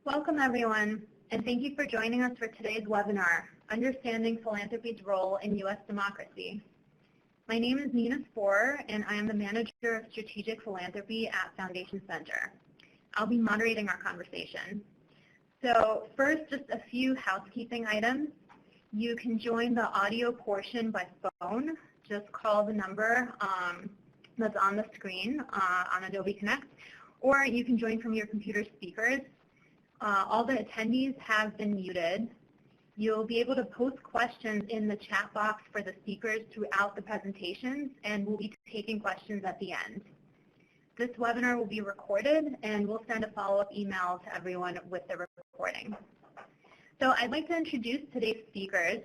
Welcome, everyone, and thank you for joining us for today's webinar, Understanding Philanthropy's Role in U.S. Democracy. My name is Nina Sporer, and I am the Manager of Strategic Philanthropy at Foundation Center. I'll be moderating our conversation. So first, just a few housekeeping items. You can join the audio portion by phone. Just call the number that's on the screen on Adobe Connect, or you can join from your computer speakers. All the attendees have been muted. You'll be able to post questions in the chat box for the speakers throughout the presentations, and we'll be taking questions at the end. This webinar will be recorded, and we'll send a follow-up email to everyone with the recording. So I'd like to introduce today's speakers.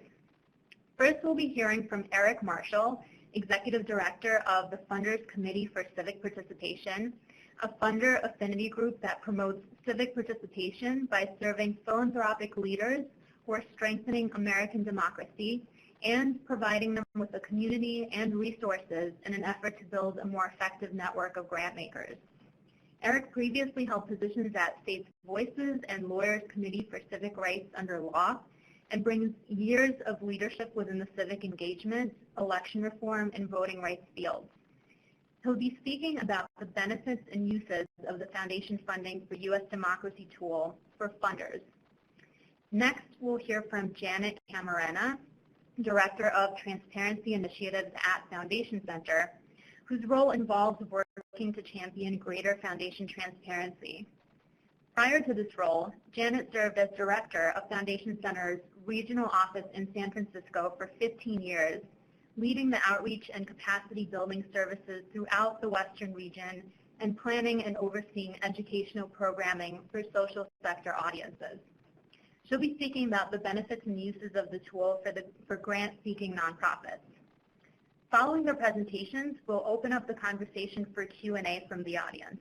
First, we'll be hearing from Eric Marshall, Executive Director of the Funders Committee for Civic Participation, a funder affinity group that promotes civic participation by serving philanthropic leaders who are strengthening American democracy and providing them with a community and resources in an effort to build a more effective network of grant makers. Eric previously held positions at States Voices and Lawyers Committee for Civic Rights under Law and brings years of leadership within the civic engagement, election reform, and voting rights fields. He'll be speaking about the benefits and uses of the Foundation Funding for U.S. Democracy tool for funders. Next, we'll hear from Janet Camarena, Director of Transparency Initiatives at Foundation Center, whose role involves working to champion greater foundation transparency. Prior to this role, Janet served as Director of Foundation Center's regional office in San Francisco for 15 years, leading the outreach and capacity building services throughout the Western region and planning and overseeing educational programming for social sector audiences. She'll be speaking about the benefits and uses of the tool for grant-seeking nonprofits. Following their presentations, we'll open up the conversation for Q&A from the audience.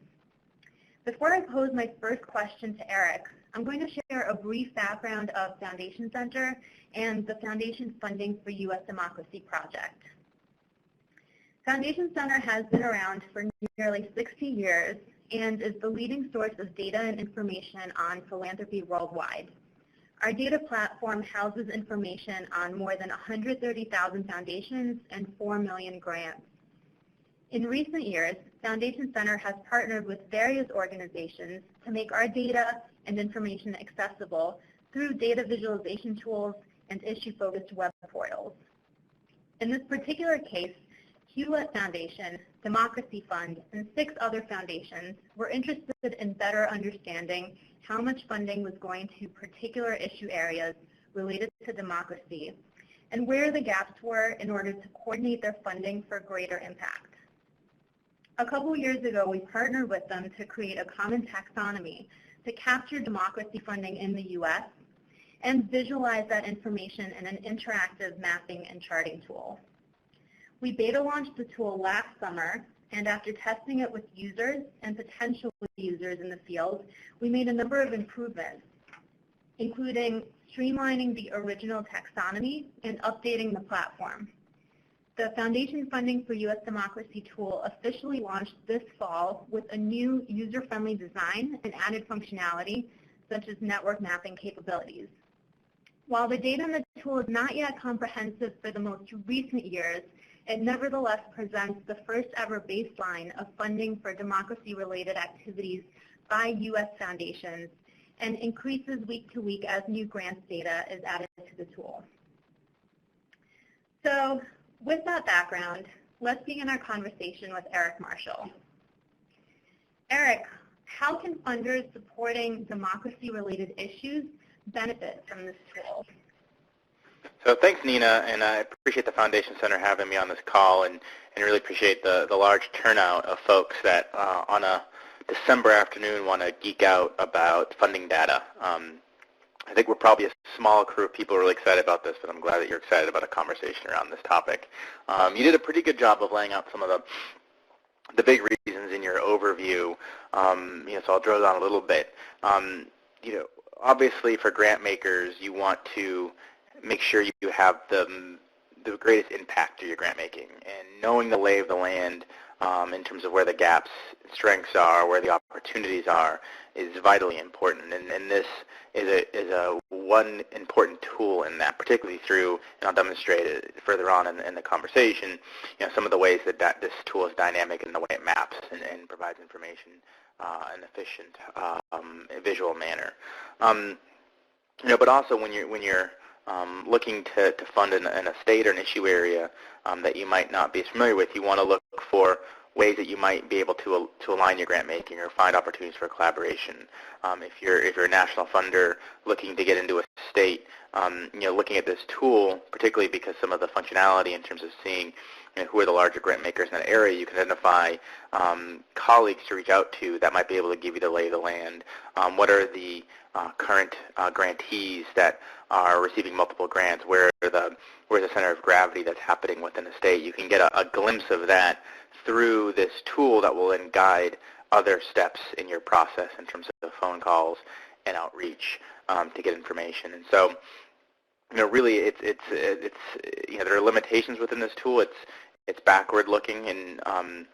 Before I pose my first question to Eric, I'm going to share a brief background of Foundation Center and the Foundation Funding for U.S. Democracy project. Foundation Center has been around for nearly 60 years and is the leading source of data and information on philanthropy worldwide. Our data platform houses information on more than 130,000 foundations and 4 million grants. In recent years, Foundation Center has partnered with various organizations to make our data and information accessible through data visualization tools and issue-focused web portals. In this particular case, Hewlett Foundation, Democracy Fund, and 6 other foundations were interested in better understanding how much funding was going to particular issue areas related to democracy and where the gaps were in order to coordinate their funding for greater impact. A couple years ago, we partnered with them to create a common taxonomy to capture democracy funding in the U.S. and visualize that information in an interactive mapping and charting tool. We beta launched the tool last summer, and after testing it with users and potential users in the field, we made a number of improvements, including streamlining the original taxonomy and updating the platform. The Foundation Funding for U.S. Democracy tool officially launched this fall with a new user-friendly design and added functionality, such as network mapping capabilities. While the data in the tool is not yet comprehensive for the most recent years, it nevertheless presents the first ever baseline of funding for democracy-related activities by U.S. foundations and increases week to week as new grants data is added to the tool. So with that background, let's begin our conversation with Eric Marshall. Eric, how can funders supporting democracy-related issues benefit from this tool? So thanks, Nina, and I appreciate the Foundation Center having me on this call, and really appreciate the large turnout of folks that on a December afternoon want to geek out about funding data. I think we're probably a small crew of people really excited about this, but I'm glad that you're excited about a conversation around this topic. You did a pretty good job of laying out some of the big reasons in your overview, so I'll drill down a little bit. Obviously for grant makers, you want to make sure you have the greatest impact to your grant making, and knowing the lay of the land in terms of where the gaps, strengths are, where the opportunities are, is vitally important. And this is a one important tool in that, particularly through, and I'll demonstrate it further on in the conversation, some of the ways that this tool is dynamic in the way it maps and provides information in an efficient, visual manner. But also when you're looking to fund in a state or an issue area that you might not be as familiar with, you want to look for ways that you might be able to align your grant making or find opportunities for collaboration. If you're a national funder looking to get into a state, looking at this tool, particularly because some of the functionality in terms of seeing who are the larger grant makers in that area, you can identify colleagues to reach out to that might be able to give you the lay of the land. What are the current grantees that are receiving multiple grants? Where's the center of gravity that's happening within the state? You can get a glimpse of that through this tool that will then guide other steps in your process in terms of phone calls and outreach to get information. And so, really, there are limitations within this tool. It's backward looking, and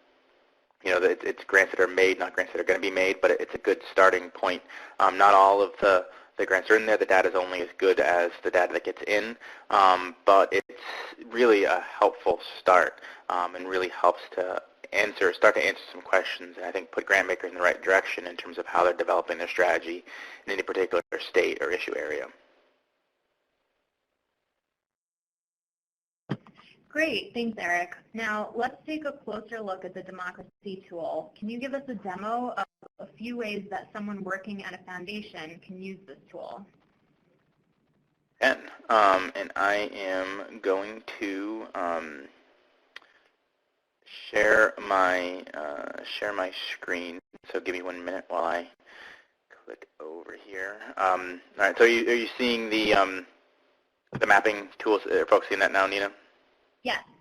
it's grants that are made, not grants that are going to be made, but it's a good starting point. Not all of the grants are in there. The data is only as good as the data that gets in, but it's really a helpful start and really helps to start to answer some questions, and I think put grant makers in the right direction in terms of how they're developing their strategy in any particular state or issue area. Great, thanks, Eric. Now let's take a closer look at the democracy tool. Can you give us a demo of a few ways that someone working at a foundation can use this tool? And I am going to share my screen. So give me 1 minute while I click over here. All right. So are you seeing the mapping tools? Are folks seeing that now, Nina?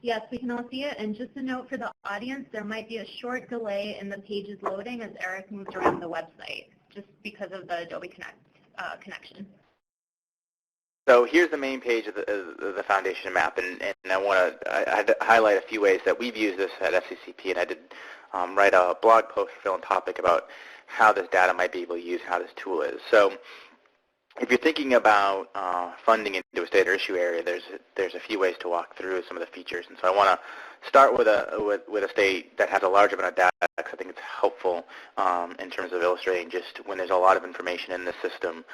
Yes, we can all see it. And just a note for the audience, there might be a short delay in the pages loading as Eric moves around the website, just because of the Adobe Connect connection. So here's the main page of the foundation map, and I want to highlight a few ways that we've used this at FCCP, and I did write a blog post for Philanthropic about how this data might be able to use, how this tool is. So if you're thinking about funding into a state or issue area, there's a few ways to walk through some of the features, and so I want to start with a state that has a large amount of data, because I think it's helpful in terms of illustrating just when there's a lot of information in the system,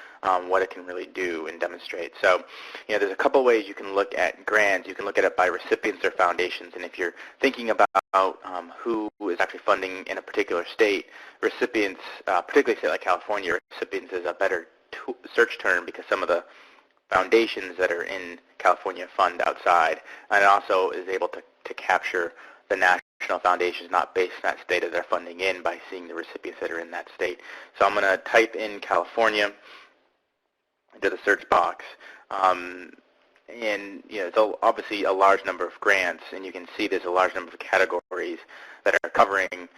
what it can really do and demonstrate. So, there's a couple ways you can look at grants. You can look at it by recipients or foundations, and if you're thinking about who is actually funding in a particular state, recipients, particularly a state like California, recipients is a better search term because some of the foundations that are in California fund outside, and it also is able to capture the national foundations not based in that state that they're funding in by seeing the recipients that are in that state. So I'm going to type in California into the search box, and it's obviously a large number of grants, and you can see there's a large number of categories that are covering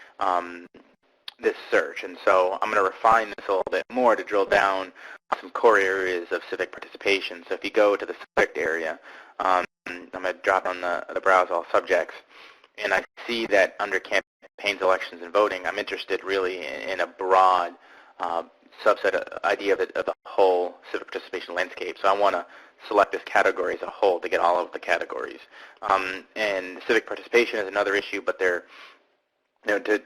this search. And so I'm going to refine this a little bit more to drill down some core areas of civic participation. So if you go to the subject area, I'm going to drop on the browse all subjects, and I see that under campaigns, elections, and voting, I'm interested really in a broad subset idea of the whole civic participation landscape. So I want to select this category as a whole to get all of the categories. And civic participation is another issue, but they're to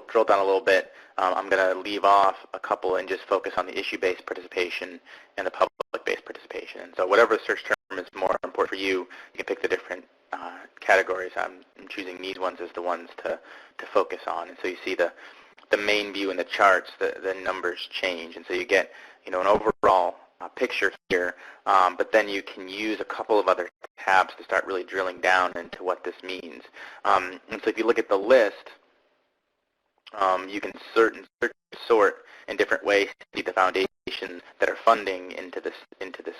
drill down a little bit, I'm going to leave off a couple and just focus on the issue-based participation and the public-based participation. And so whatever search term is more important for you, you can pick the different categories. I'm choosing these ones as the ones to focus on. And so you see the main view in the charts, the numbers change. And so you get an overall picture here, but then you can use a couple of other tabs to start really drilling down into what this means. And so if you look at the list, you can sort in different ways to see the foundations that are funding into the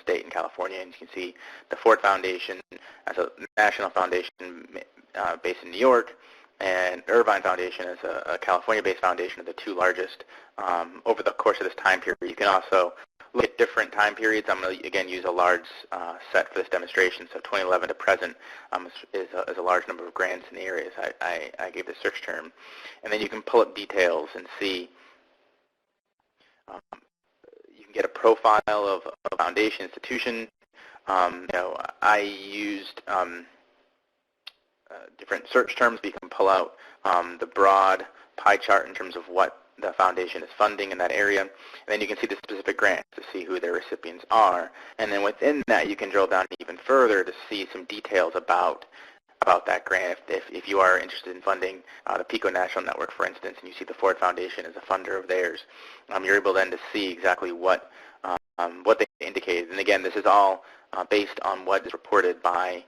state in California. And you can see the Ford Foundation as a national foundation based in New York, and Irvine Foundation as a California-based foundation are the two largest over the course of this time period. You can also look at different time periods. I'm going to, again, use a large set for this demonstration. So 2011 to present is a large number of grants in the areas I gave the search term. And then you can pull up details and see, you can get a profile of a foundation institution. I used different search terms, but you can pull out the broad pie chart in terms of what the foundation is funding in that area. And then you can see the specific grants to see who their recipients are. And then within that, you can drill down even further to see some details about that grant. If you are interested in funding the PICO National Network, for instance, and you see the Ford Foundation as a funder of theirs, you're able then to see exactly what they indicated. And again, this is all based on what is reported by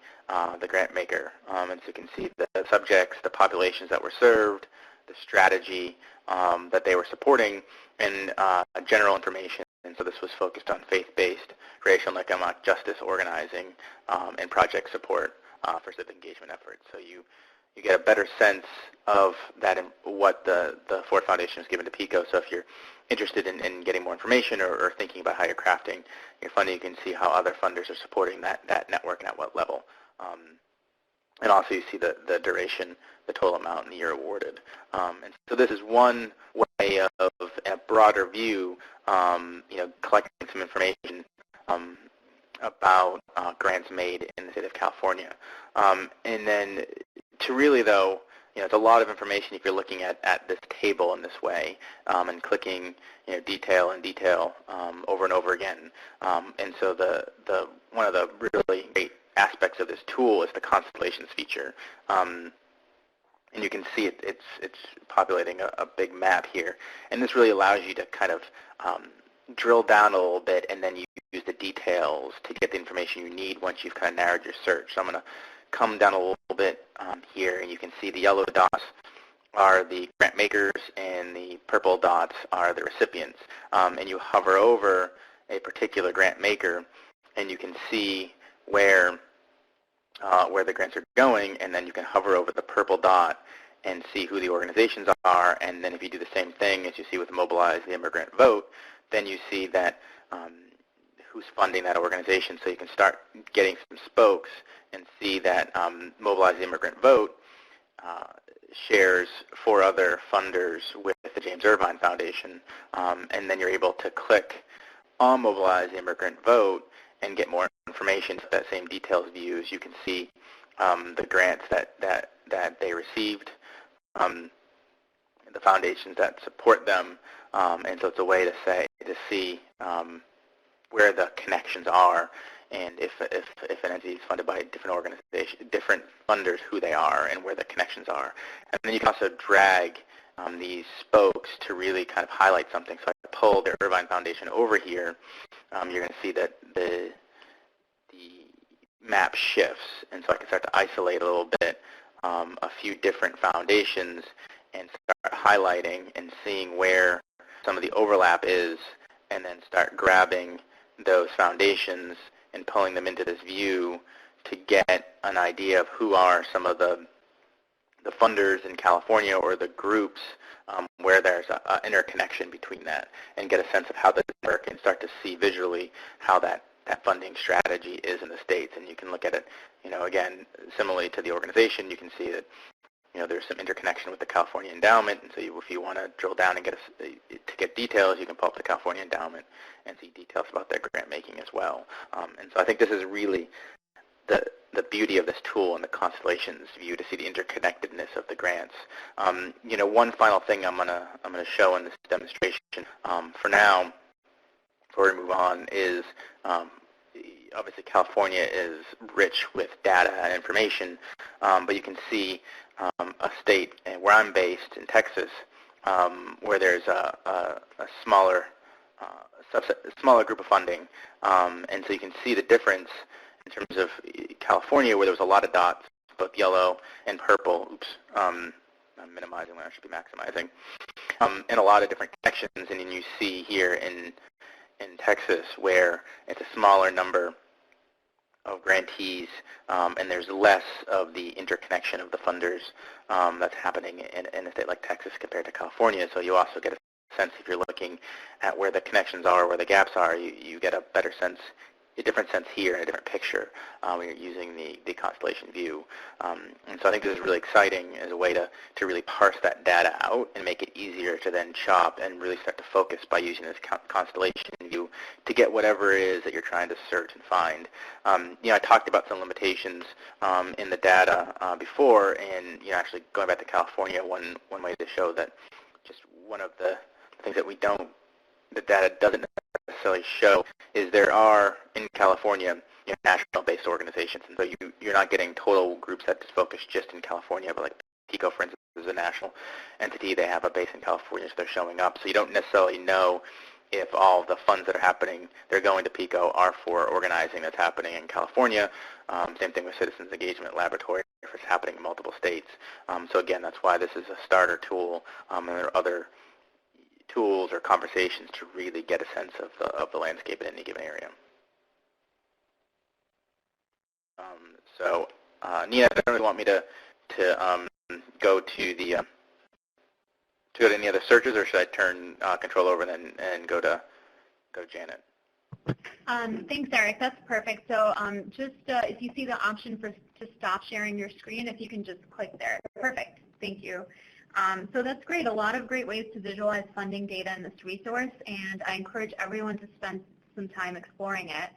the grant maker. And so you can see the subjects, the populations that were served, the strategy that they were supporting, and general information. And so this was focused on faith-based racial and economic justice organizing and project support for civic engagement efforts. So you get a better sense of that and what the Ford Foundation has given to PICO. So if you're interested in getting more information or thinking about how you're crafting your funding, you can see how other funders are supporting that network and at what level. And also you see the duration, the total amount, and the year awarded. And so this is one way of, a broader view, collecting some information about grants made in the state of California. And then to really, though, it's a lot of information if you're looking at this table in this way and clicking detail and detail over and over again. And so one of the really great aspects of this tool is the Constellations feature. And you can see it's populating a big map here. And this really allows you to kind of drill down a little bit, and then you use the details to get the information you need once you've kind of narrowed your search. So I'm going to come down a little bit here, and you can see the yellow dots are the grant makers, and the purple dots are the recipients. And you hover over a particular grant maker, and you can see where the grants are going, and then you can hover over the purple dot and see who the organizations are. And then if you do the same thing as you see with Mobilize the Immigrant Vote, then you see that who's funding that organization. So you can start getting some spokes and see that Mobilize the Immigrant Vote shares 4 other funders with the James Irvine Foundation. And then you're able to click on Mobilize the Immigrant Vote and get more information. So that same details views, you can see the grants that they received, the foundations that support them, and so it's a way to see where the connections are, and if an entity is funded by a different organization, different funders, who they are and where the connections are. And then you can also drag these spokes to really kind of highlight something. So I pull the Irvine Foundation over here. You're going to see that the map shifts, and so I can start to isolate a little bit a few different foundations and start highlighting and seeing where some of the overlap is, and then start grabbing those foundations and pulling them into this view to get an idea of who are some of the funders in California or the groups where there's an interconnection between that, and get a sense of how they work and start to see visually how that funding strategy is in the states. And you can look at it, again, similarly to the organization, you can see that there's some interconnection with the California Endowment, and so if you want to drill down and get details, you can pull up the California Endowment and see details about their grant making as well. And so I think this is really the beauty of this tool and the Constellations view, to see the interconnectedness of the grants. One final thing I'm gonna show in this demonstration for now, before we move on, is obviously California is rich with data and information, but you can see a state where I'm based in Texas, where there's a smaller group of funding, and so you can see the difference in terms of California, where there was a lot of dots, both yellow and purple. Oops, I'm minimizing when I should be maximizing, and a lot of different connections. And then you see here in Texas, where it's a smaller number of grantees, and there's less of the interconnection of the funders that's happening in a state like Texas compared to California. So you also get a sense if you're looking at where the connections are, where the gaps are. You get a better sense, a different sense here, and a different picture when you're using the Constellation View. And so I think this is really exciting as a way to really parse that data out and make it easier to then chop and really start to focus by using this Constellation View to get whatever it is that you're trying to search and find. I talked about some limitations in the data before, and actually going back to California, one way to show that just one of the things that the data doesn't necessarily show is there are, in California, national-based organizations, and so you're not getting total groups that just focus just in California, but like PICO, for instance, is a national entity. They have a base in California, so they're showing up. So you don't necessarily know if all the funds that are happening, they're going to PICO, are for organizing that's happening in California. Same thing with Citizens Engagement Laboratory if it's happening in multiple states. So again, that's why this is a starter tool, and there are other tools or conversations to really get a sense of the landscape in any given area. Nina, I don't really want me to go to any other searches, or should I turn control over and go to Janet? Thanks, Eric. That's perfect. So just if you see the option to stop sharing your screen, if you can just click there. Perfect. Thank you. So that's great. A lot of great ways to visualize funding data in this resource, and I encourage everyone to spend some time exploring it.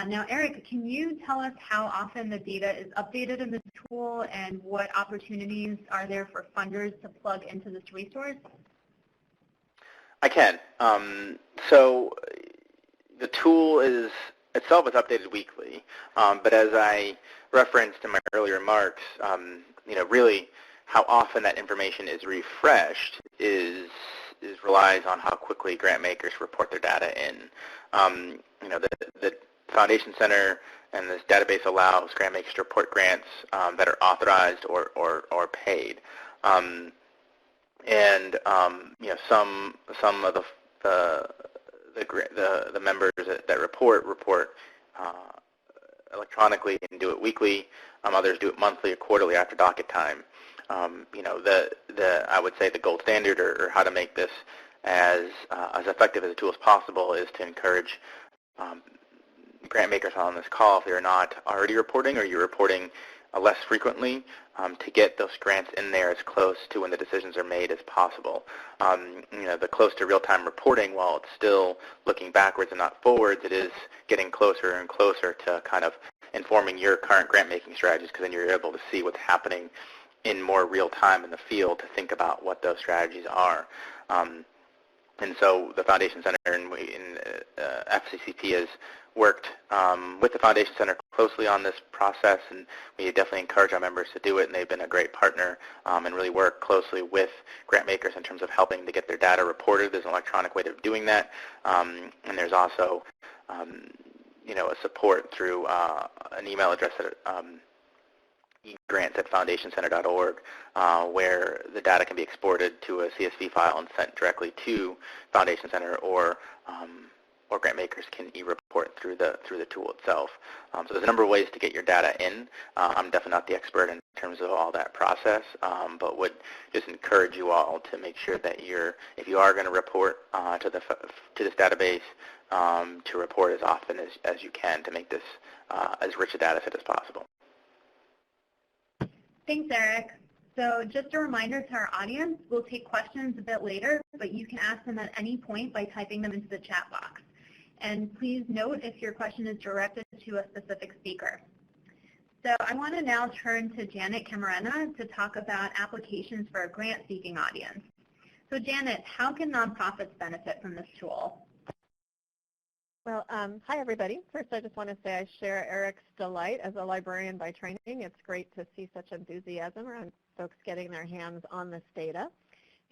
Now, Eric, can you tell us how often the data is updated in the tool and what opportunities are there for funders to plug into this resource? I can. So the tool itself is updated weekly, but as I referenced in my earlier remarks, really how often that information is refreshed relies on how quickly grant makers report their data in. The Foundation Center and this database allows grant makers to report grants that are authorized or paid. Some of the members that report electronically and do it weekly. Others do it monthly or quarterly after docket time. I would say the gold standard, or how to make this as effective as a tool as possible, is to encourage grant makers on this call, if they're not already reporting or you're reporting less frequently, to get those grants in there as close to when the decisions are made as possible. The close to real-time reporting, while it's still looking backwards and not forwards, it is getting closer and closer to kind of informing your current grant-making strategies, because then you're able to see what's happening in more real time in the field to think about what those strategies are. And so the Foundation Center and FCCP has worked with the Foundation Center closely on this process, and we definitely encourage our members to do it, and they've been a great partner and really work closely with grant makers in terms of helping to get their data reported. There's an electronic way of doing that, and there's also a support through an email address that grants@foundationcenter.org, where the data can be exported to a CSV file and sent directly to Foundation Center, or grant makers can e-report through the tool itself. So there's a number of ways to get your data in. I'm definitely not the expert in terms of all that process, but would just encourage you all to make sure that if you are going to report to this database, to report as often as you can to make this as rich a data set as possible. Thanks, Eric. So just a reminder to our audience, we'll take questions a bit later, but you can ask them at any point by typing them into the chat box. And please note if your question is directed to a specific speaker. So I want to now turn to Janet Camarena to talk about applications for a grant-seeking audience. So Janet, how can nonprofits benefit from this tool? Well, hi, everybody. First, I just want to say I share Eric's delight as a librarian by training. It's great to see such enthusiasm around folks getting their hands on this data.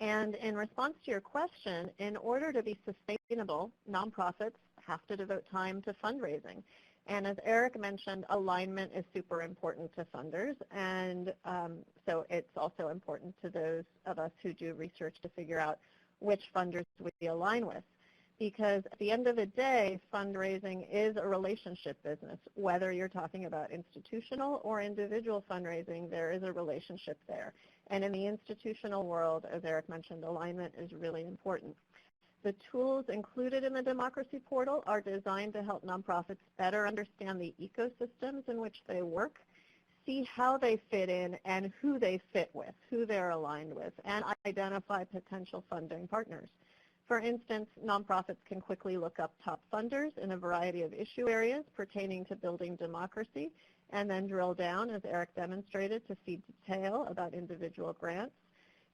And in response to your question, in order to be sustainable, nonprofits have to devote time to fundraising. And as Eric mentioned, alignment is super important to funders. And so it's also important to those of us who do research to figure out which funders we align with. Because at the end of the day, fundraising is a relationship business. Whether you're talking about institutional or individual fundraising, there is a relationship there. And in the institutional world, as Eric mentioned, alignment is really important. The tools included in the Democracy Portal are designed to help nonprofits better understand the ecosystems in which they work, see how they fit in and who they fit with, who they're aligned with, and identify potential funding partners. For instance, nonprofits can quickly look up top funders in a variety of issue areas pertaining to building democracy, and then drill down, as Eric demonstrated, to see detail about individual grants.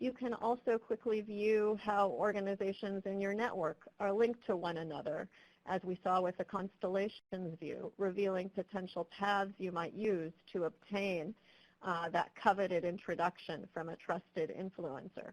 You can also quickly view how organizations in your network are linked to one another, as we saw with the Constellations View, revealing potential paths you might use to obtain that coveted introduction from a trusted influencer.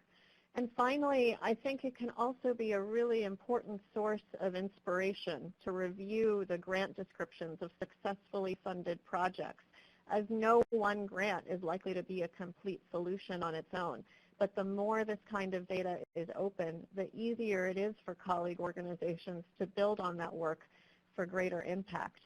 And finally, I think it can also be a really important source of inspiration to review the grant descriptions of successfully funded projects, as no one grant is likely to be a complete solution on its own. But the more this kind of data is open, the easier it is for colleague organizations to build on that work for greater impact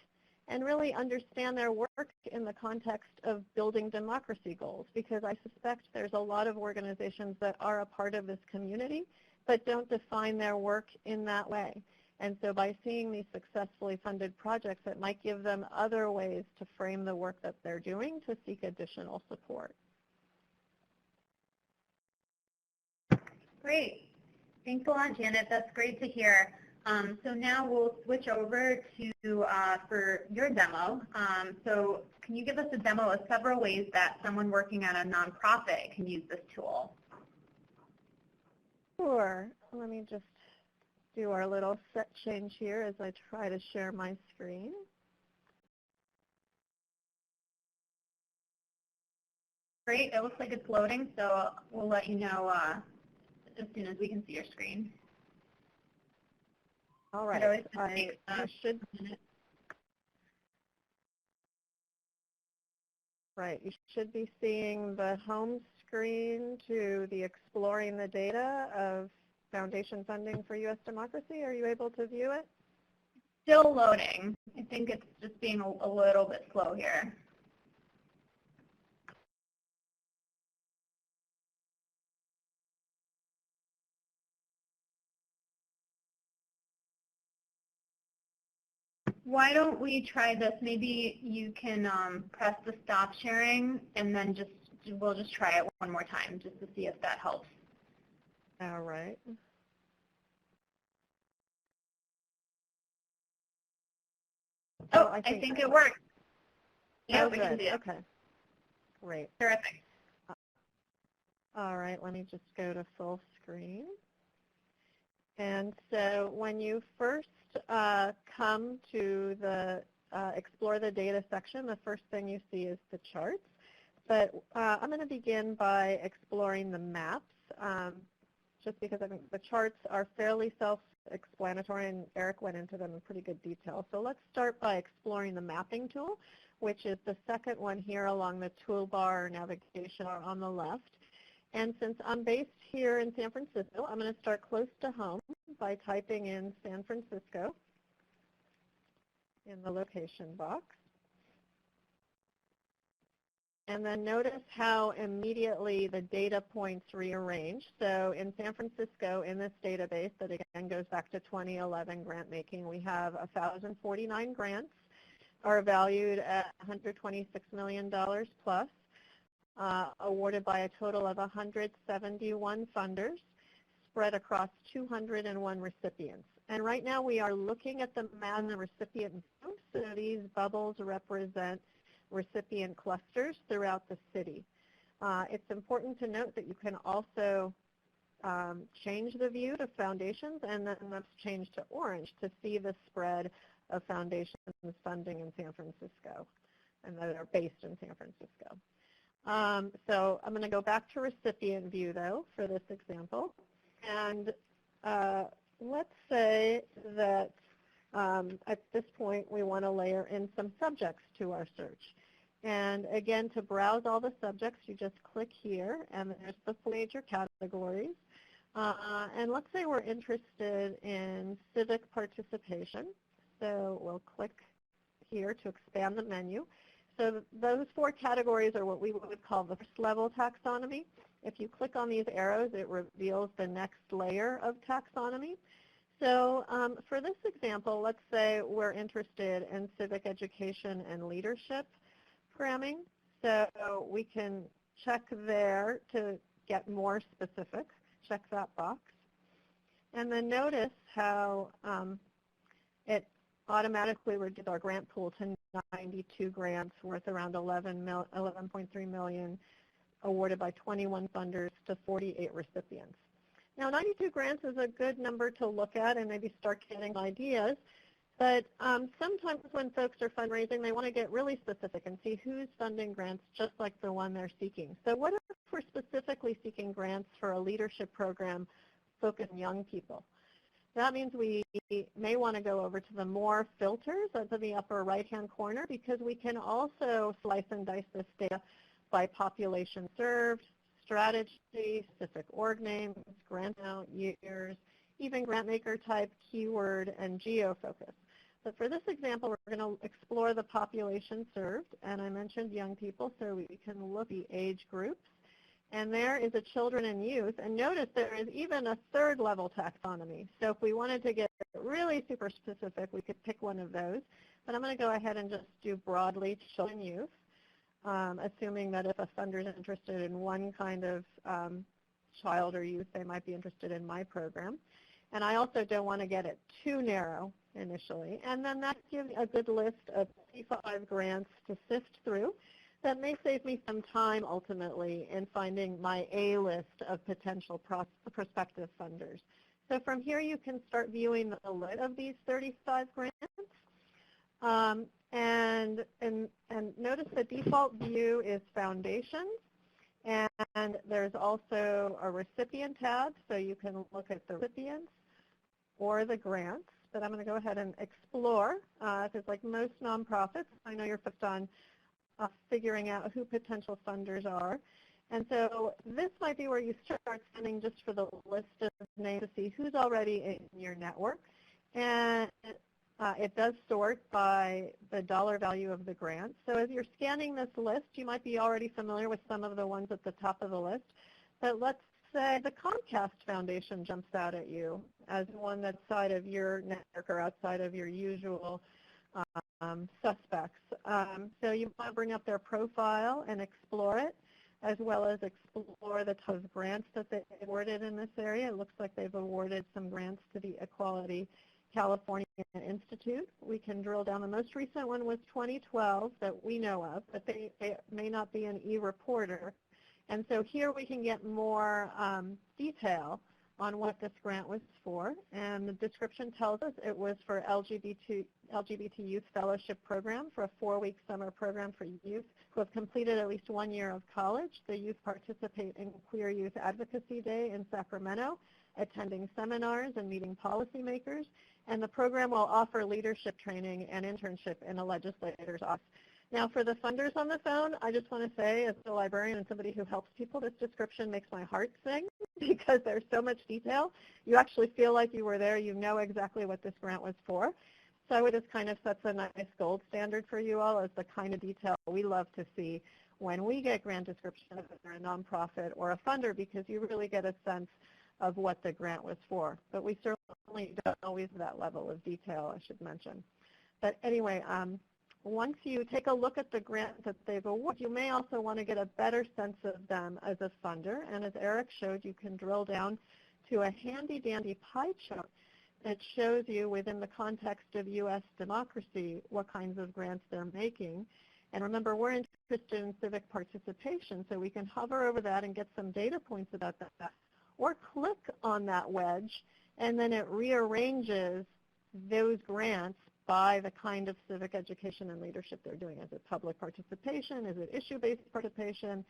and really understand their work in the context of building democracy goals, because I suspect there's a lot of organizations that are a part of this community but don't define their work in that way. And so by seeing these successfully funded projects, it might give them other ways to frame the work that they're doing to seek additional support. Great. Thanks a lot, Janet. That's great to hear. So now we'll switch over to for your demo. So can you give us a demo of several ways that someone working at a nonprofit can use this tool? Sure. Let me just do our little set change here as I try to share my screen. Great. It looks like it's loading, so we'll let you know as soon as we can see your screen. All right. I should. Right. You should be seeing the home screen to the Exploring the Data of Foundation Funding for U.S. Democracy. Are you able to view it? Still loading. I think it's just being a little bit slow here. Why don't we try this? Maybe you can press the stop sharing, and then we'll just try it one more time just to see if that helps. All right. Oh, I think it worked. Yeah, we can do it. Okay. Great. Terrific. All right, let me just go to full screen. And so when you first come to the Explore the Data section, the first thing you see is the charts. But I'm going to begin by exploring the maps, just because I think the charts are fairly self-explanatory, and Eric went into them in pretty good detail. So let's start by exploring the mapping tool, which is the second one here along the toolbar or navigation bar on the left. And since I'm based here in San Francisco, I'm going to start close to home by typing in San Francisco in the location box. And then notice how immediately the data points rearrange. So in San Francisco, in this database that again goes back to 2011 grant making, we have 1,049 grants are valued at $126 million plus. Awarded by a total of 171 funders spread across 201 recipients. And right now we are looking at the map and the recipient view, so these bubbles represent recipient clusters throughout the city. It's important to note that you can also change the view to foundations, and then let's change to orange to see the spread of foundations funding in San Francisco and that are based in San Francisco. So I'm going to go back to recipient view, though, for this example. And let's say that at this point we want to layer in some subjects to our search. And again, to browse all the subjects, you just click here, and there's the 4 major categories. And let's say we're interested in civic participation. So we'll click here to expand the menu. So those 4 categories are what we would call the first level taxonomy. If you click on these arrows, it reveals the next layer of taxonomy. So for this example, let's say we're interested in civic education and leadership programming. So we can check there to get more specific, check that box. And then notice how it automatically reduced our grant pool to 92 grants worth around 11.3 million awarded by 21 funders to 48 recipients. Now 92 grants is a good number to look at and maybe start getting ideas, but sometimes when folks are fundraising, they want to get really specific and see who's funding grants just like the one they're seeking. So what if we're specifically seeking grants for a leadership program focused on young people? That means we may want to go over to the more filters that's in the upper right-hand corner, because we can also slice and dice this data by population served, strategy, specific org names, grant amount, years, even grant maker type, keyword, and geo-focus. But for this example, we're going to explore the population served, and I mentioned young people, so we can look at the age groups. And there is a children and youth, and notice there is even a third level taxonomy. So if we wanted to get really super specific, we could pick one of those. But I'm going to go ahead and just do broadly children and youth, assuming that if a funder is interested in one kind of child or youth, they might be interested in my program. And I also don't want to get it too narrow initially. And then that gives me a good list of 55 grants to sift through. That may save me some time ultimately in finding my A list of potential prospective funders. So from here you can start viewing the list of these 35 grants. And notice the default view is foundations, and there's also a recipient tab, so you can look at the recipients or the grants. But I'm going to go ahead and explore, because like most nonprofits, I know you're focused on figuring out who potential funders are. And so this might be where you start scanning just for the list of names to see who's already in your network. And it does sort by the dollar value of the grant. So as you're scanning this list, you might be already familiar with some of the ones at the top of the list. But let's say the Comcast Foundation jumps out at you as one that's outside of your network or outside of your usual suspects. So you want to bring up their profile and explore it, as well as explore the type of grants that they awarded in this area. It looks like they've awarded some grants to the Equality California Institute. We can drill down. The most recent one was 2012 that we know of, but they may not be an e-reporter. And so here we can get more detail on what this grant was for. And the description tells us it was for LGBT Youth Fellowship Program, for a 4-week summer program for youth who have completed at least 1 year of college. The youth participate in Queer Youth Advocacy Day in Sacramento, attending seminars and meeting policymakers. And the program will offer leadership training and internship in a legislator's office. Now, for the funders on the phone, I just want to say, as a librarian and somebody who helps people, this description makes my heart sing because there's so much detail. You actually feel like you were there. You know exactly what this grant was for. So it just kind of sets a nice gold standard for you all as the kind of detail we love to see when we get grant descriptions, whether they're a nonprofit or a funder, because you really get a sense of what the grant was for. But we certainly don't always have that level of detail, I should mention. But anyway, once you take a look at the grant that they've awarded, you may also want to get a better sense of them as a funder. And as Eric showed, you can drill down to a handy-dandy pie chart that shows you within the context of U.S. democracy what kinds of grants they're making. And remember, we're interested in civic participation, so we can hover over that and get some data points about that. Or click on that wedge, and then it rearranges those grants by the kind of civic education and leadership they're doing. Is it public participation? Is it issue-based participation?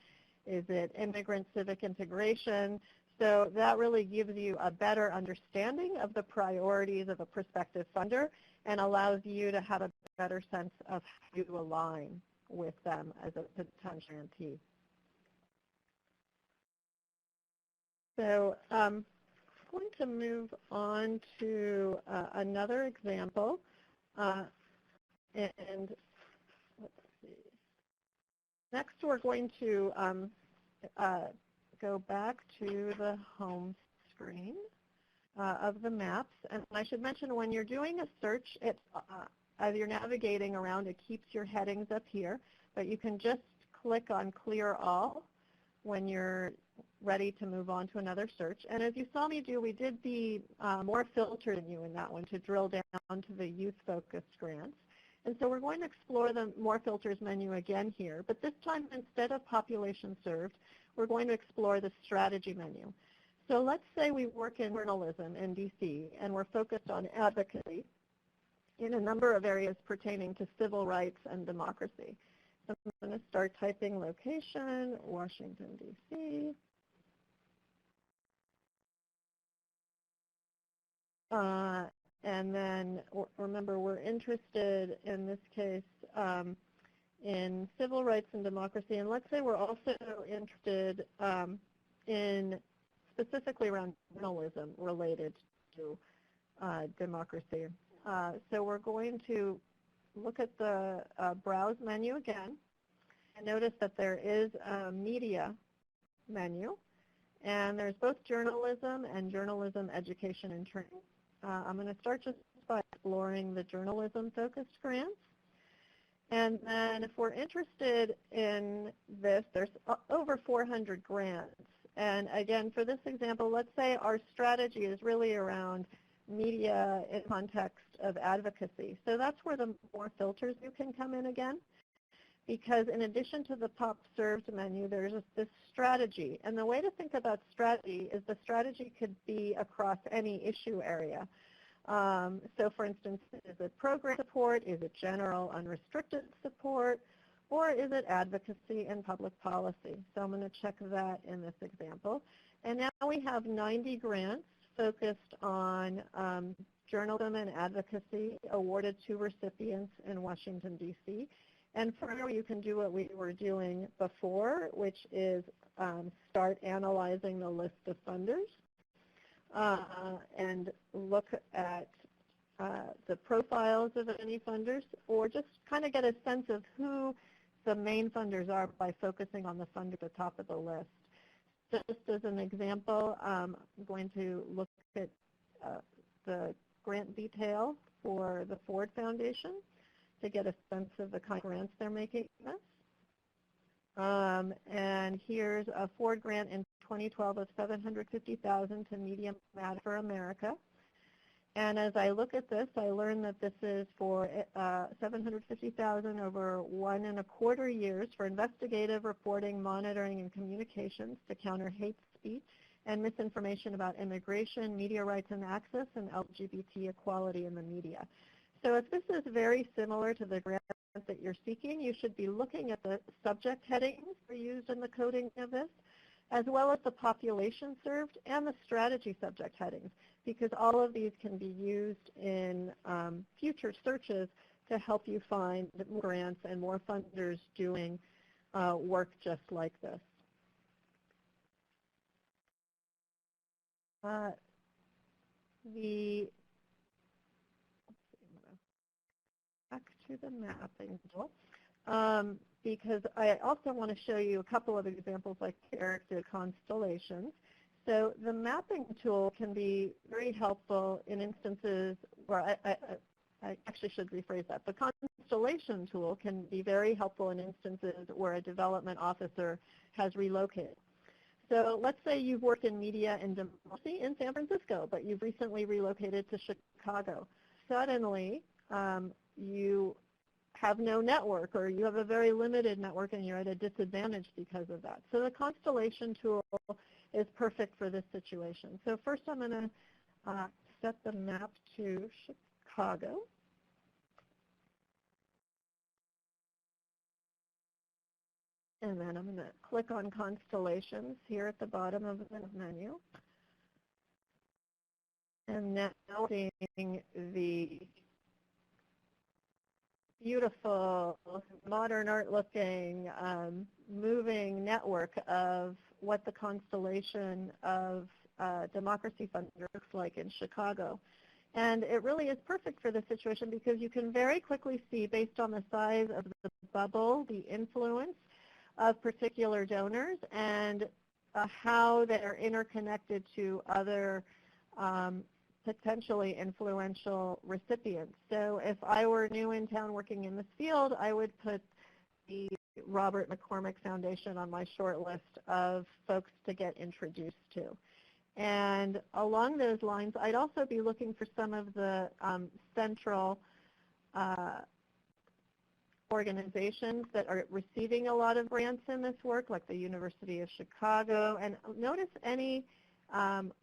Is it immigrant civic integration? So that really gives you a better understanding of the priorities of a prospective funder and allows you to have a better sense of how to align with them as a potential grantee. So I'm going to move on to another example. And let's see. Next, we're going to go back to the home screen of the maps. And I should mention, when you're doing a search, as you're navigating around, it keeps your headings up here, but you can just click on Clear All when you're ready to move on to another search. And as you saw me do, we did the more filter menu in that one to drill down to the youth-focused grants. And so we're going to explore the More Filters menu again here, but this time instead of population served, we're going to explore the strategy menu. So let's say we work in journalism in DC and we're focused on advocacy in a number of areas pertaining to civil rights and democracy. So I'm going to start typing location, Washington, DC. And then remember, we're interested in this case in civil rights and democracy. And let's say we're also interested in specifically around journalism related to democracy. So we're going to look at the Browse menu again and notice that there is a Media menu. And there's both journalism and journalism education and training. I'm going to start just by exploring the journalism-focused grants. And then if we're interested in this, there's over 400 grants. And again, for this example, let's say our strategy is really around media in context of advocacy. So that's where the More Filters you can come in again. Because in addition to the Pop Served menu, there's this strategy. And the way to think about strategy is the strategy could be across any issue area. So for instance, is it program support? Is it general unrestricted support? Or is it advocacy and public policy? So I'm going to check that in this example. And now we have 90 grants focused on journalism and advocacy awarded to recipients in Washington, D.C. And further, you can do what we were doing before, which is start analyzing the list of funders and look at the profiles of any funders, or just kind of get a sense of who the main funders are by focusing on the funder at the top of the list. Just as an example, I'm going to look at the grant detail for the Ford Foundation to get a sense of the kind of grants they're making us. And here's a Ford grant in 2012 of $750,000 to Media Matter for America. And as I look at this, I learn that this is for $750,000 over 1.25 years for investigative reporting, monitoring, and communications to counter hate speech and misinformation about immigration, media rights and access, and LGBT equality in the media. So if this is very similar to the grant that you're seeking, you should be looking at the subject headings that are used in the coding of this, as well as the population served and the strategy subject headings, because all of these can be used in future searches to help you find more grants and more funders doing work just like this. Back to the mapping tool, because I also want to show you a couple of examples like Eric did, Constellations. So the mapping tool can be very helpful in instances where I actually should rephrase that. The Constellation tool can be very helpful in instances where a development officer has relocated. So let's say you've worked in media and democracy in San Francisco, but you've recently relocated to Chicago. Suddenly, you have no network, or you have a very limited network and you're at a disadvantage because of that. So the Constellation tool is perfect for this situation. So first I'm going to set the map to Chicago. And then I'm going to click on Constellations here at the bottom of the menu. And now seeing the beautiful, modern art-looking, moving network of what the constellation of Democracy Fund looks like in Chicago. And it really is perfect for this situation because you can very quickly see, based on the size of the bubble, the influence of particular donors and how they're interconnected to other potentially influential recipients. So if I were new in town working in this field, I would put the Robert McCormick Foundation on my short list of folks to get introduced to. And along those lines, I'd also be looking for some of the central organizations that are receiving a lot of grants in this work, like the University of Chicago. And notice any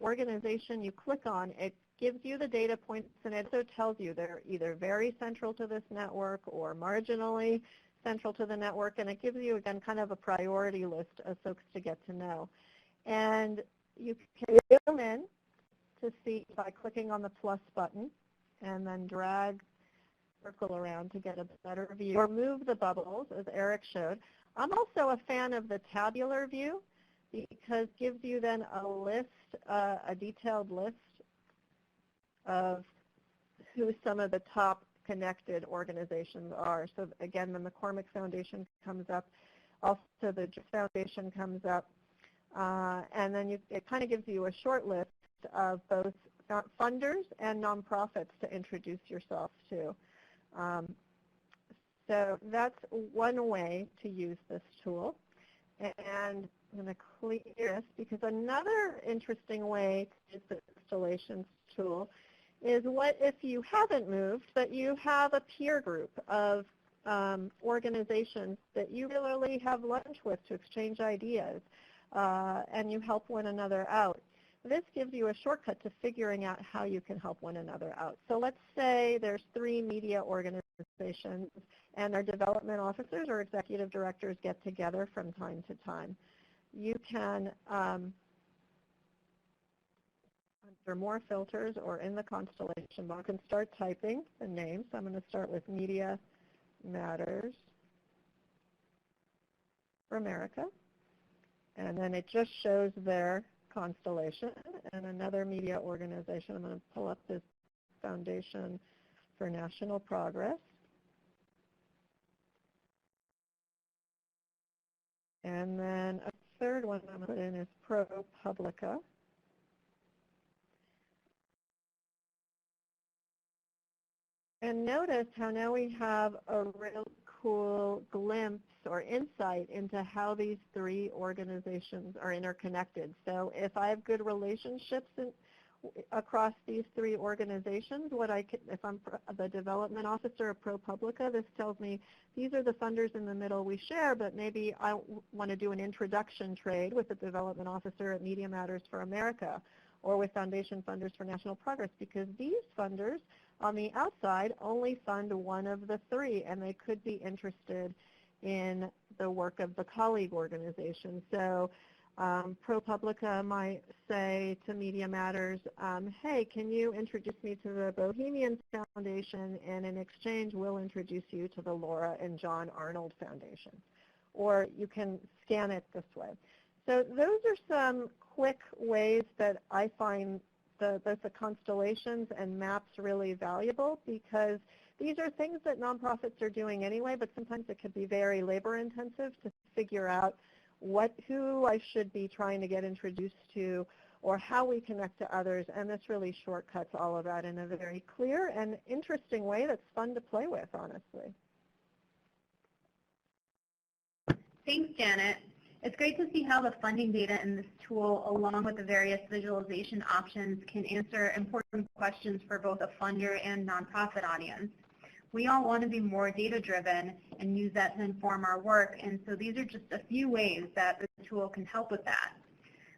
organization you click on, it gives you the data points, and it also tells you they're either very central to this network or marginally central to the network, and it gives you, again, kind of a priority list of folks to get to know. And you can zoom in to see by clicking on the plus button and then drag circle around to get a better view, or move the bubbles, as Eric showed. I'm also a fan of the tabular view because it gives you then a list, a detailed list of who some of the top connected organizations are. So again, the McCormick Foundation comes up, also the Jeffs Foundation comes up, and then it kind of gives you a short list of both funders and nonprofits to introduce yourself to. So that's one way to use this tool. And I'm going to clear this because another interesting way to use the Constellations tool is what if you haven't moved, but you have a peer group of organizations that you regularly have lunch with to exchange ideas, and you help one another out. This gives you a shortcut to figuring out how you can help one another out. So let's say there's 3 media organizations, and their development officers or executive directors get together from time to time. You can, under more filters or in the Constellation box, and start typing the name. So I'm going to start with Media Matters for America. And then it just shows their constellation. And another media organization, I'm going to pull up this Foundation for National Progress. And then a third one I'm going to put in is ProPublica. And notice how now we have a real cool glimpse or insight into how these 3 organizations are interconnected. So if I have good relationships across these 3 organizations, if I'm the development officer of ProPublica, this tells me these are the funders in the middle we share, but maybe I want to do an introduction trade with the development officer at Media Matters for America or with Foundation Funders for National Progress, because these funders on the outside only fund one of the 3, and they could be interested in the work of the colleague organization. So ProPublica might say to Media Matters, hey, can you introduce me to the Bohemian Foundation, and in exchange we'll introduce you to the Laura and John Arnold Foundation. Or you can scan it this way. So those are some quick ways that I find both the constellations and maps really valuable, because these are things that nonprofits are doing anyway, but sometimes it could be very labor intensive to figure out who I should be trying to get introduced to or how we connect to others, and this really shortcuts all of that in a very clear and interesting way that's fun to play with, honestly. Thanks, Janet. It's great to see how the funding data in this tool, along with the various visualization options, can answer important questions for both a funder and nonprofit audience. We all want to be more data-driven and use that to inform our work, and so these are just a few ways that the tool can help with that.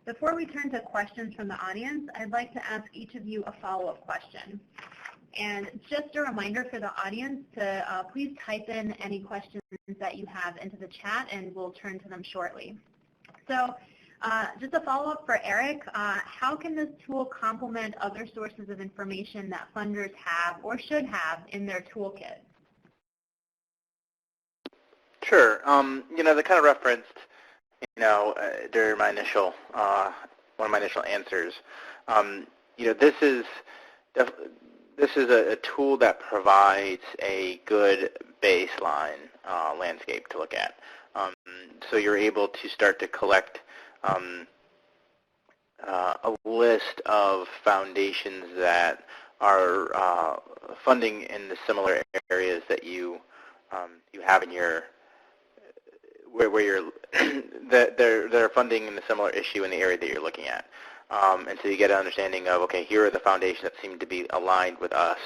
Before we turn to questions from the audience, I'd like to ask each of you a follow-up question. And just a reminder for the audience to please type in any questions that you have into the chat, and we'll turn to them shortly. So just a follow-up for Eric, how can this tool complement other sources of information that funders have or should have in their toolkit? Sure. The kind of referenced, during my initial, one of my initial answers, this is a tool that provides a good baseline landscape to look at. So you're able to start to collect a list of foundations that are funding in the similar areas that you have in your where you're that they're funding in the similar issue in the area that you're looking at. And so you get an understanding of, okay, here are the foundations that seem to be aligned with us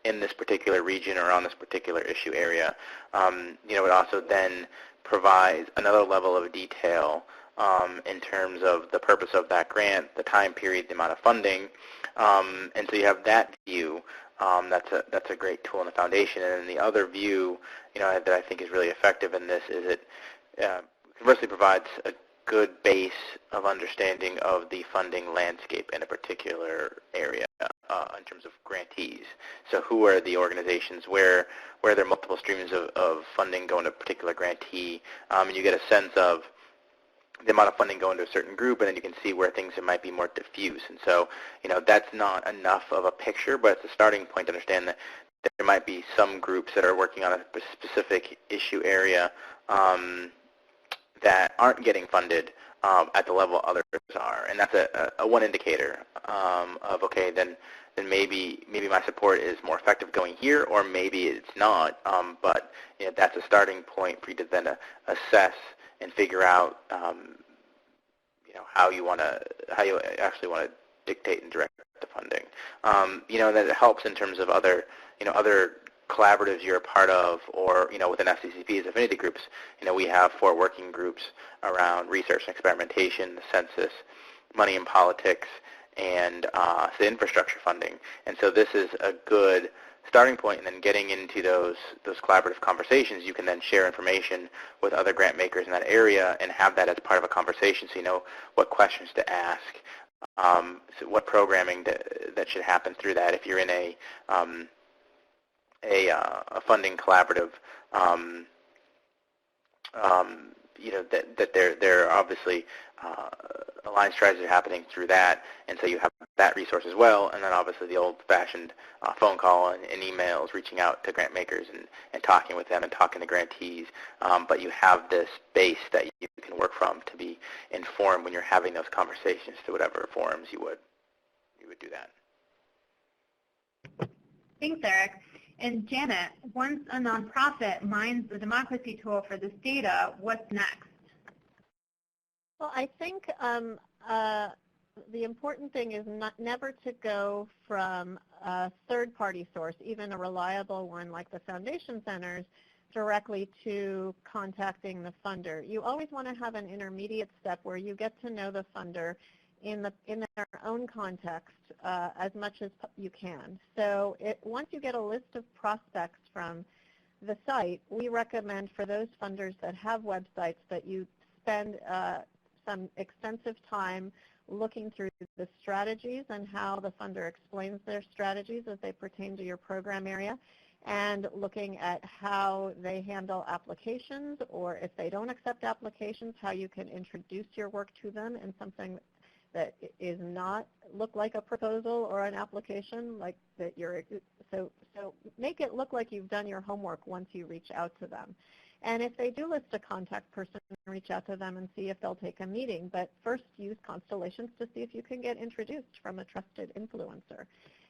in this particular region or on this particular issue area. It also then provides another level of detail in terms of the purpose of that grant, the time period, the amount of funding. And so you have that view. That's a great tool in the foundation. And then the other view, that I think is really effective in this is it conversely provides a good base of understanding of the funding landscape in a particular area in terms of grantees. So who are the organizations, where there are multiple streams of funding going to a particular grantee, and you get a sense of the amount of funding going to a certain group, and then you can see where things might be more diffuse. And so, that's not enough of a picture, but it's a starting point to understand that there might be some groups that are working on a specific issue area that aren't getting funded at the level others are, and that's a one indicator of, okay, then maybe my support is more effective going here, or maybe it's not. But that's a starting point for you to then assess and figure out how you actually want to dictate and direct the funding. That it helps in terms of other collaboratives you're a part of, or within FCCP's affinity groups. We have 4 working groups around research and experimentation, the census, money and politics, and the infrastructure funding. And so this is a good starting point, and then getting into those collaborative conversations, you can then share information with other grant makers in that area and have that as part of a conversation, so you know what questions to ask, so what programming that should happen through that. If you're in a funding collaborative, that there are obviously aligned strategies are happening through that, and so you have that resource as well, and then obviously the old-fashioned phone call and emails, reaching out to grant makers and talking with them and talking to grantees, but you have this base that you can work from to be informed when you're having those conversations to whatever forums you would do that. Thanks, Eric. And Janet, once a nonprofit mines the democracy tool for this data, what's next? Well, I think the important thing is never to go from a third-party source, even a reliable one like the foundation centers, directly to contacting the funder. You always want to have an intermediate step where you get to know the funder in their own context as much as you can. So once you get a list of prospects from the site, we recommend for those funders that have websites that you spend some extensive time looking through the strategies and how the funder explains their strategies as they pertain to your program area, and looking at how they handle applications, or if they don't accept applications, how you can introduce your work to them in something that is not look like a proposal or an application, like that you're, so make it look like you've done your homework once you reach out to them. And if they do list a contact person, reach out to them and see if they'll take a meeting. But first use Constellations to see if you can get introduced from a trusted influencer.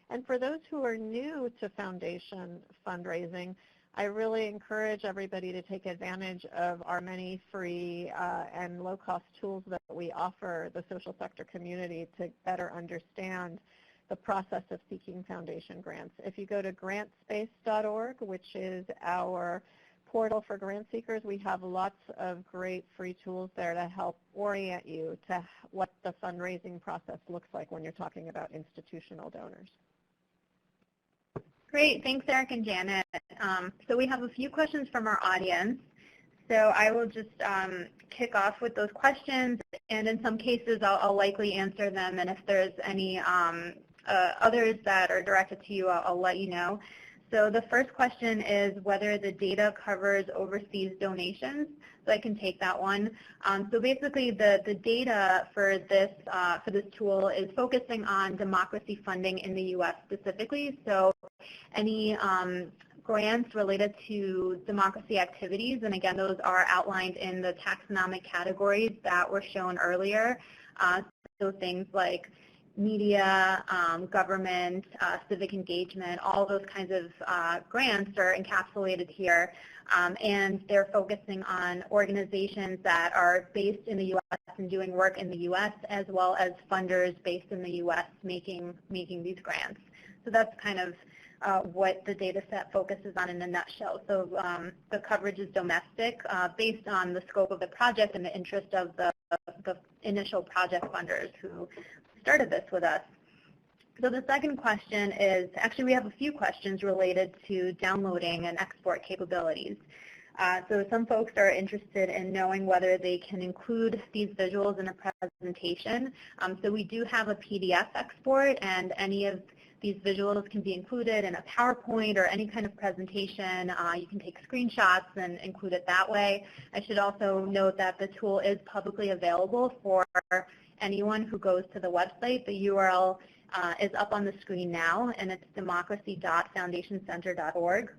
And for those who are new to foundation fundraising, I really encourage everybody to take advantage of our many free and low-cost tools that we offer the social sector community to better understand the process of seeking foundation grants. If you go to grantspace.org, which is our portal for grant seekers, we have lots of great free tools there to help orient you to what the fundraising process looks like when you're talking about institutional donors. Great. Thanks, Eric and Janet. So we have a few questions from our audience. So I will just kick off with those questions, and in some cases I'll likely answer them, and if there's any others that are directed to you, I'll let you know. So the first question is whether the data covers overseas donations. So I can take that one. So basically the data for this tool is focusing on democracy funding in the U.S. specifically. So any grants related to democracy activities, and again, those are outlined in the taxonomic categories that were shown earlier. So things like media, government, civic engagement, all those kinds of grants are encapsulated here. And they're focusing on organizations that are based in the U.S. and doing work in the U.S., as well as funders based in the U.S. making these grants. So that's kind of what the data set focuses on in a nutshell. So the coverage is domestic based on the scope of the project and the interest of the initial project funders who started this with us. So the second question is, actually we have a few questions related to downloading and export capabilities. So some folks are interested in knowing whether they can include these visuals in a presentation. So we do have a PDF export, and any of these visuals can be included in a PowerPoint or any kind of presentation. You can take screenshots and include it that way. I should also note that the tool is publicly available for anyone who goes to the website. The URL is up on the screen now, and it's democracy.foundationcenter.org.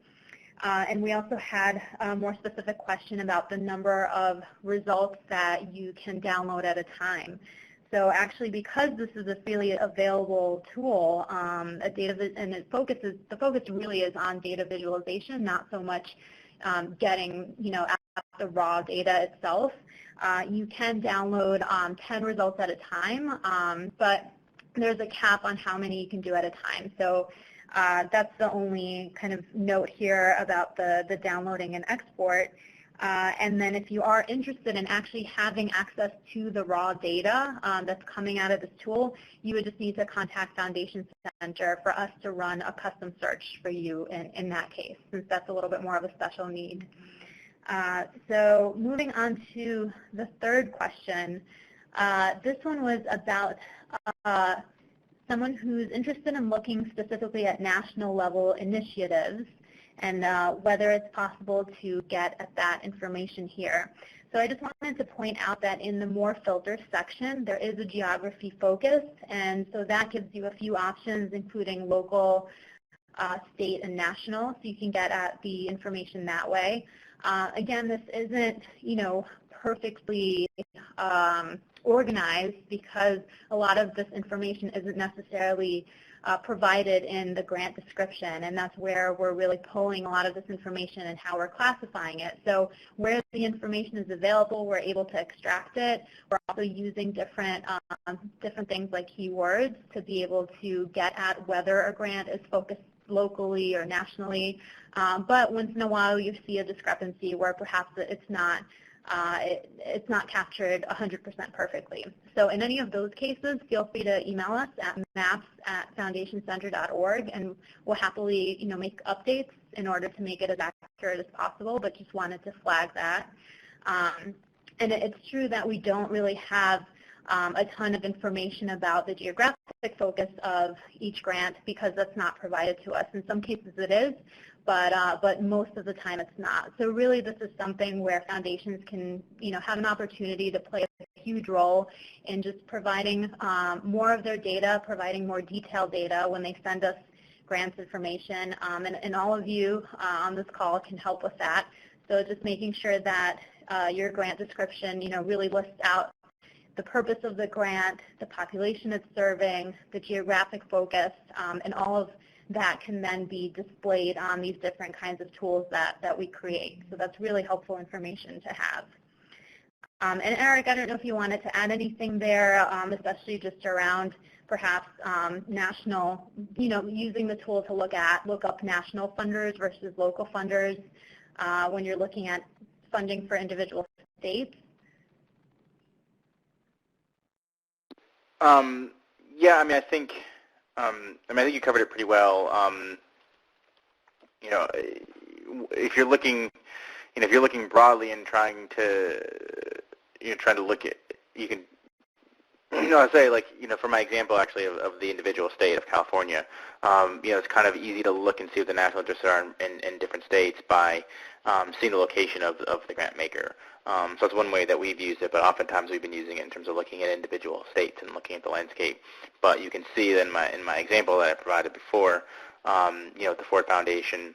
And we also had a more specific question about the number of results that you can download at a time. So actually, because this is a freely available tool, and the focus really is on data visualization, not so much getting at the raw data itself. You can download 10 results at a time, but there's a cap on how many you can do at a time. So that's the only kind of note here about the downloading and export. And then if you are interested in actually having access to the raw data that's coming out of this tool, you would just need to contact Foundation Center for us to run a custom search for you in that case, since that's a little bit more of a special need. So moving on to the third question. This one was about someone who's interested in looking specifically at national level initiatives and whether it's possible to get at that information here. So I just wanted to point out that in the More Filters section, there is a geography focus, and so that gives you a few options, including local, state, and national, so you can get at the information that way. Again, this isn't, perfectly organized, because a lot of this information isn't necessarily provided in the grant description, and that's where we're really pulling a lot of this information and how we're classifying it. So where the information is available, we're able to extract it. We're also using different things like keywords to be able to get at whether a grant is focused locally or nationally. But once in a while you see a discrepancy where perhaps it's not captured 100% perfectly. So in any of those cases, feel free to email us at maps@foundationcenter.org, and we'll happily make updates in order to make it as accurate as possible, but just wanted to flag that. And it's true that we don't really have a ton of information about the geographic focus of each grant, because that's not provided to us. In some cases it is, but most of the time it's not. So really this is something where foundations can have an opportunity to play a huge role in just providing more of their data, providing more detailed data when they send us grants information. And all of you on this call can help with that. So just making sure that your grant description really lists out the purpose of the grant, the population it's serving, the geographic focus, and all of that can then be displayed on these different kinds of tools that we create. So that's really helpful information to have. And Eric, I don't know if you wanted to add anything there, especially just around perhaps national, using the tool to look up national funders versus local funders when you're looking at funding for individual states. Yeah, I think you covered it pretty well. If you're looking, if you're looking broadly and trying to look at, you can, I'd say, for my example actually of the individual state of California, it's kind of easy to look and see what the national interests are in different states by seeing the location of the grant maker. So that's one way that we've used it, but oftentimes we've been using it in terms of looking at individual states and looking at the landscape. But you can see that in my example that I provided before, the Ford Foundation,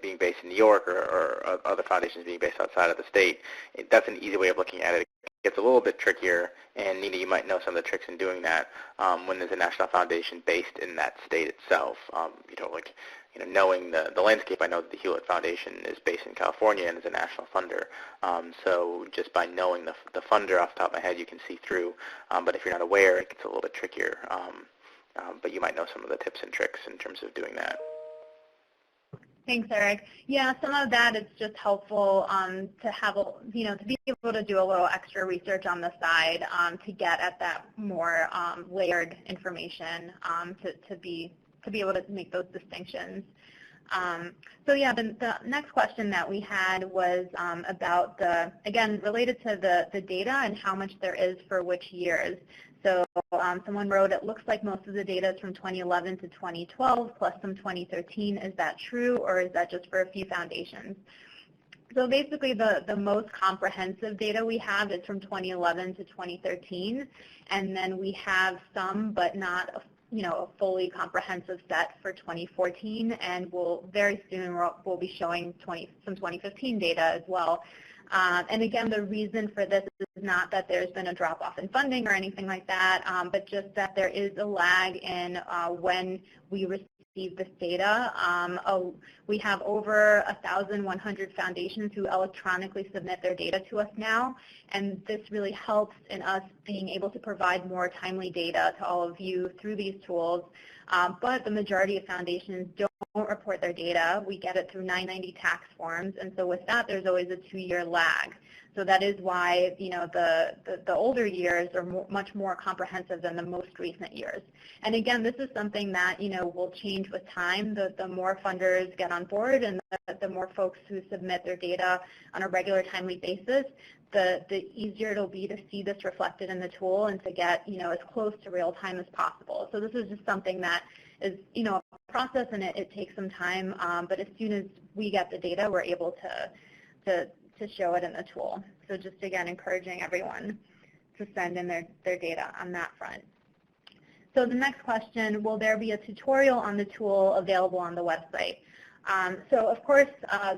being based in New York or other foundations being based outside of the state, that's an easy way of looking at it. It gets a little bit trickier, and Nina, you might know some of the tricks in doing that when there's a national foundation based in that state itself. Knowing the landscape, I know that the Hewlett Foundation is based in California and is a national funder. So just by knowing the funder off the top of my head, you can see through. But if you're not aware, it gets a little bit trickier. But you might know some of the tips and tricks in terms of doing that. Thanks, Eric. Yeah, some of that is just helpful to have, to be able to do a little extra research on the side to get at that more layered information to be able to make those distinctions. So yeah, the next question that we had was about again, related to the data and how much there is for which years. So someone wrote, it looks like most of the data is from 2011 to 2012 plus some 2013. Is that true, or is that just for a few foundations? So basically the most comprehensive data we have is from 2011 to 2013, and then we have some but not a fully comprehensive set for 2014, and very soon we'll be showing some 2015 data as well. And again, the reason for this is not that there's been a drop-off in funding or anything like that, but just that there is a lag in when we receive this data. We have over 1,100 foundations who electronically submit their data to us now, and this really helps in us being able to provide more timely data to all of you through these tools. But the majority of foundations don't report their data. We get it through 990 tax forms, and so with that, there's always a 2-year lag. So that is why the older years are much more comprehensive than the most recent years. And again, this is something that will change with time. The more funders get on board, and the more folks who submit their data on a regular, timely basis, the easier it'll be to see this reflected in the tool and to get as close to real time as possible. So this is just something that is a process, and it takes some time. But as soon as we get the data, we're able to show it in the tool. So just again, encouraging everyone to send in their data on that front. So the next question, will there be a tutorial on the tool available on the website? So of course,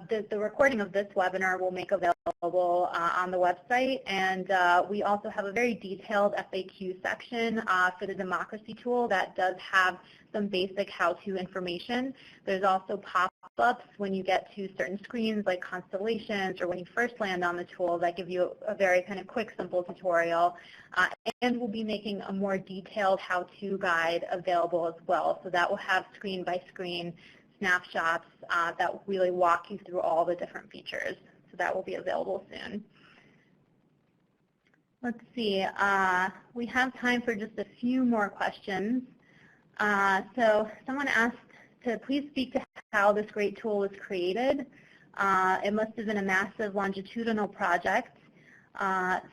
the recording of this webinar will make available on the website, and we also have a very detailed FAQ section for the democracy tool that does have some basic how-to information. There's also pop-ups when you get to certain screens like Constellations or when you first land on the tool that give you a very kind of quick, simple tutorial. And we'll be making a more detailed how-to guide available as well. So that will have screen-by-screen snapshots that really walk you through all the different features. So that will be available soon. Let's see. We have time for just a few more questions. So someone asked to please speak to how this great tool was created. It must have been a massive longitudinal project.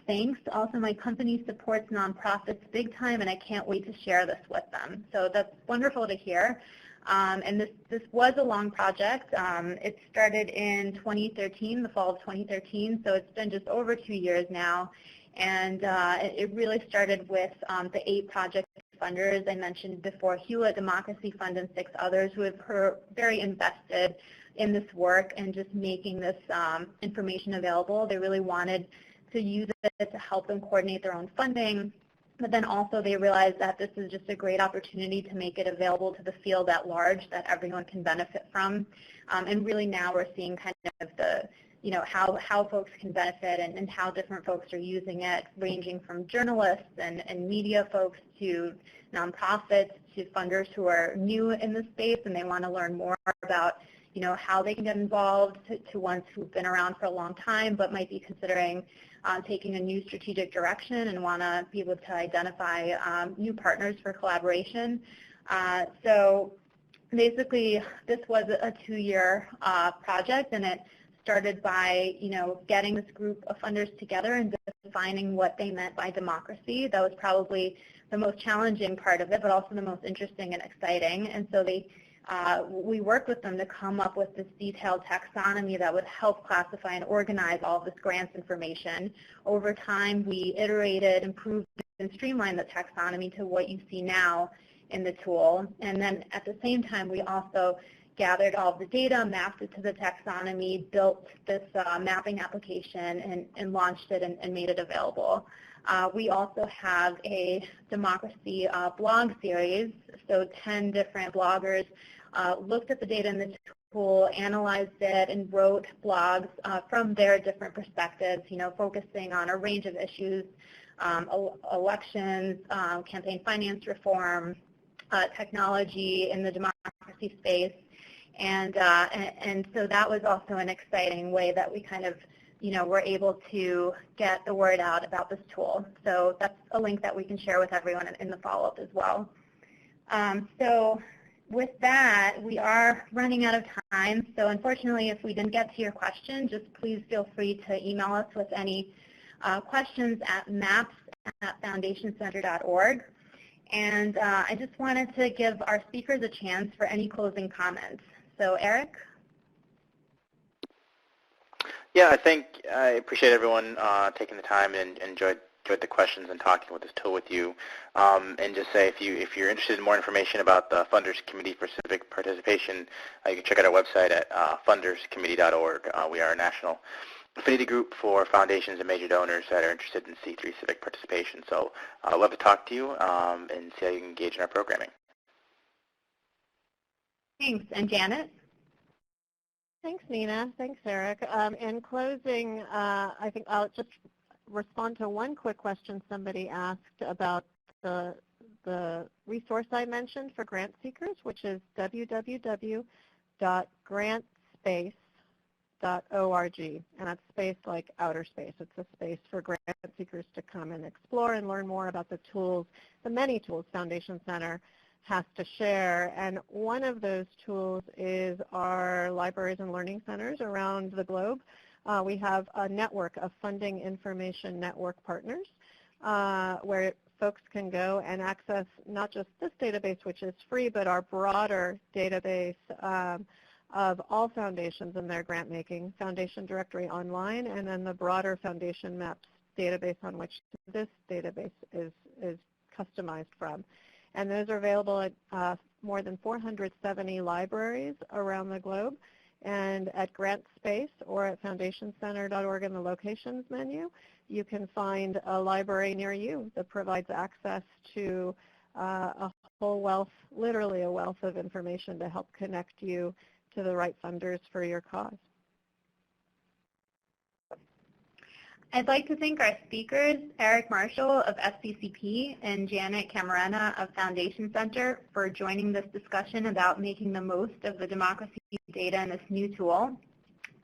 Thanks. Also, my company supports nonprofits big time, and I can't wait to share this with them. So that's wonderful to hear. And this was a long project. It started in 2013, the fall of 2013, so it's been just over 2 years now. And it really started with the 8 project funders I mentioned before, Hewlett Democracy Fund and 6 others who are very invested in this work and just making this information available. They really wanted to use it to help them coordinate their own funding. But then also they realized that this is just a great opportunity to make it available to the field at large that everyone can benefit from. And really now we're seeing kind of the, how folks can benefit and how different folks are using it, ranging from journalists and media folks to nonprofits to funders who are new in the space and they want to learn more about how they can get involved, to ones who've been around for a long time but might be considering taking a new strategic direction and want to be able to identify new partners for collaboration. So basically, this was a 2-year project, and it started by getting this group of funders together and defining what they meant by democracy. That was probably the most challenging part of it, but also the most interesting and exciting. And so we worked with them to come up with this detailed taxonomy that would help classify and organize all of this grants information. Over time, we iterated, improved, and streamlined the taxonomy to what you see now in the tool. And then at the same time, we also gathered all of the data, mapped it to the taxonomy, built this mapping application, and launched it and made it available. We also have a democracy blog series, so 10 different bloggers looked at the data in the tool, analyzed it, and wrote blogs from their different perspectives, focusing on a range of issues, elections, campaign finance reform, technology in the democracy space. And so that was also an exciting way that we kind of were able to get the word out about this tool. So that's a link that we can share with everyone in the follow-up as well. So with that, we are running out of time. So unfortunately, if we didn't get to your question, just please feel free to email us with any questions at maps@foundationcenter.org. And I just wanted to give our speakers a chance for any closing comments. So Eric? Yeah, I appreciate everyone taking the time and enjoyed the questions and talking with this tool with you. And just say if you're interested in more information about the Funders Committee for Civic Participation, you can check out our website at funderscommittee.org. We are a national affinity group for foundations and major donors that are interested in C3 civic participation. So I'd love to talk to you and see how you can engage in our programming. Thanks. And Janet? Thanks, Nina. Thanks, Eric. In closing, I think I'll just respond to one quick question somebody asked about the resource I mentioned for grant seekers, which is www.grantspace.org. And that's space like outer space. It's a space for grant seekers to come and explore and learn more about the tools, the many tools Foundation Center has to share. And one of those tools is our libraries and learning centers around the globe. We have a network of funding information network partners where folks can go and access not just this database, which is free, but our broader database of all foundations and their grant making, Foundation Directory Online, and then the broader Foundation Maps database on which this database is customized from. And those are available at more than 470 libraries around the globe. And at GrantSpace or at foundationcenter.org in the locations menu, you can find a library near you that provides access to a whole wealth, literally a wealth of information to help connect you to the right funders for your cause. I'd like to thank our speakers, Eric Marshall of FCCP and Janet Camarena of Foundation Center, for joining this discussion about making the most of the democracy data in this new tool.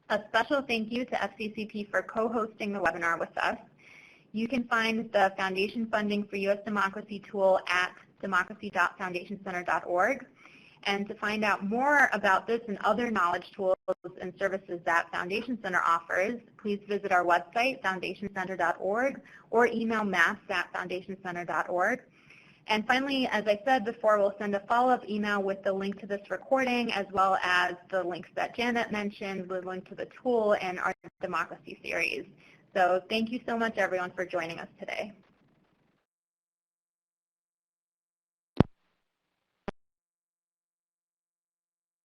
A special thank you to FCCP for co-hosting the webinar with us. You can find the Foundation Funding for U.S. Democracy tool at democracy.foundationcenter.org. And to find out more about this and other knowledge tools and services that Foundation Center offers, please visit our website, foundationcenter.org, or email maps@foundationcenter.org. And finally, as I said before, we'll send a follow-up email with the link to this recording, as well as the links that Janet mentioned, the link to the tool and our democracy series. So thank you so much, everyone, for joining us today.